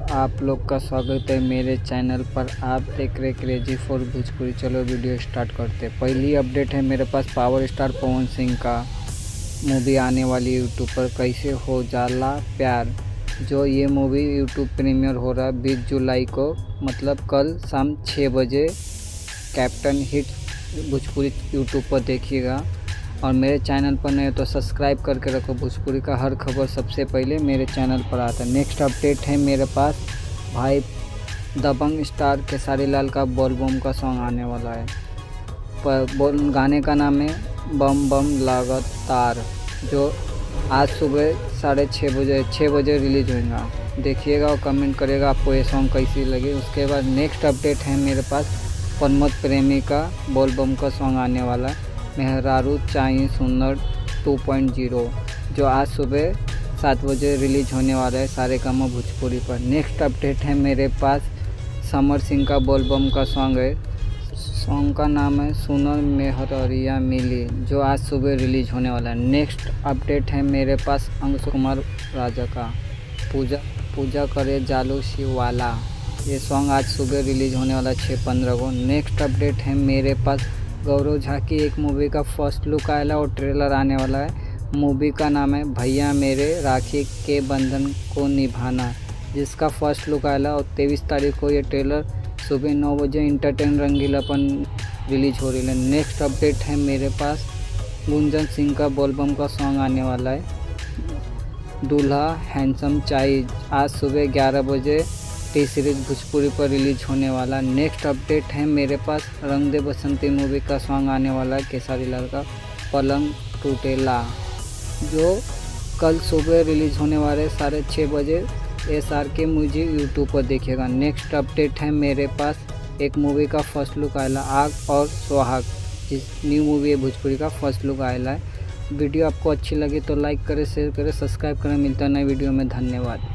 आप लोग का स्वागत है मेरे चैनल पर। आप देख रहे क्रेजी फॉर भोजपुरी। चलो वीडियो स्टार्ट करते हैं। पहली अपडेट है मेरे पास पावर स्टार पवन सिंह का मूवी आने वाली यूट्यूब पर, कैसे हो जाला प्यार। जो ये मूवी यूट्यूब प्रीमियर हो रहा है 20 जुलाई को, मतलब कल शाम 6 बजे कैप्टन हिट भोजपुरी यूट्यूब पर देखिएगा। और मेरे चैनल पर नहीं तो सब्सक्राइब करके रखो। भोजपुरी का हर खबर सबसे पहले मेरे चैनल पर आता है। नेक्स्ट अपडेट है मेरे पास भाई दबंग स्टार खेसारी लाल का बोल बम का सॉन्ग आने वाला है। गाने का नाम है बम बम लगातार, जो आज सुबह 6:30 बजे रिलीज होगा। देखिएगा और कमेंट करिएगा आपको ये सॉन्ग कैसी लगी। उसके बाद नेक्स्ट अपडेट है मेरे पास प्रमोद प्रेमी का बोल बम का सॉन्ग आने वाला है, मेहरारू चाहिए सुंदर 2.0, जो आज सुबह 7 बजे रिलीज होने वाला है सारेगामा भोजपुरी पर। नेक्स्ट अपडेट है मेरे पास समर सिंह का बोलबम का सॉन्ग है। सॉन्ग का नाम है सुनर मेहरिया मिली, जो आज सुबह रिलीज होने वाला है। नेक्स्ट अपडेट है मेरे पास अंश कुमार राजा का पूजा करे जालू शिवाला, ये सॉन्ग आज सुबह रिलीज होने वाला 6:15 को। नेक्स्ट अपडेट है मेरे पास गौरव झा की एक मूवी का फर्स्ट लुक आया और ट्रेलर आने वाला है। मूवी का नाम है भैया मेरे राखी के बंधन को निभाना, जिसका फर्स्ट लुक आया और 23 तारीख को ये ट्रेलर सुबह 9 बजे इंटरटेन रंगीलापन रिलीज हो रही है। नेक्स्ट अपडेट है मेरे पास गुंजन सिंह का बोलबम का सॉन्ग आने वाला है दूल्हा हैंडसम चाहिए, आज सुबह 11 बजे टी सीरीज भोजपुरी पर रिलीज होने वाला। नेक्स्ट अपडेट है मेरे पास रंग दे बसंती मूवी का सॉन्ग आने वाला है खेसारी लाल का पलंग टूटेला, जो कल सुबह रिलीज होने वाले 6:30 बजे SRK मुझे यूट्यूब पर देखिएगा। नेक्स्ट अपडेट है मेरे पास एक मूवी का फर्स्ट लुक आया आग और सुहाग, जिस न्यू मूवी है भोजपुरी का फर्स्ट लुक आया है। वीडियो आपको अच्छी लगी तो लाइक करें, शेयर करें, सब्सक्राइब करें। मिलता है नए वीडियो में। धन्यवाद।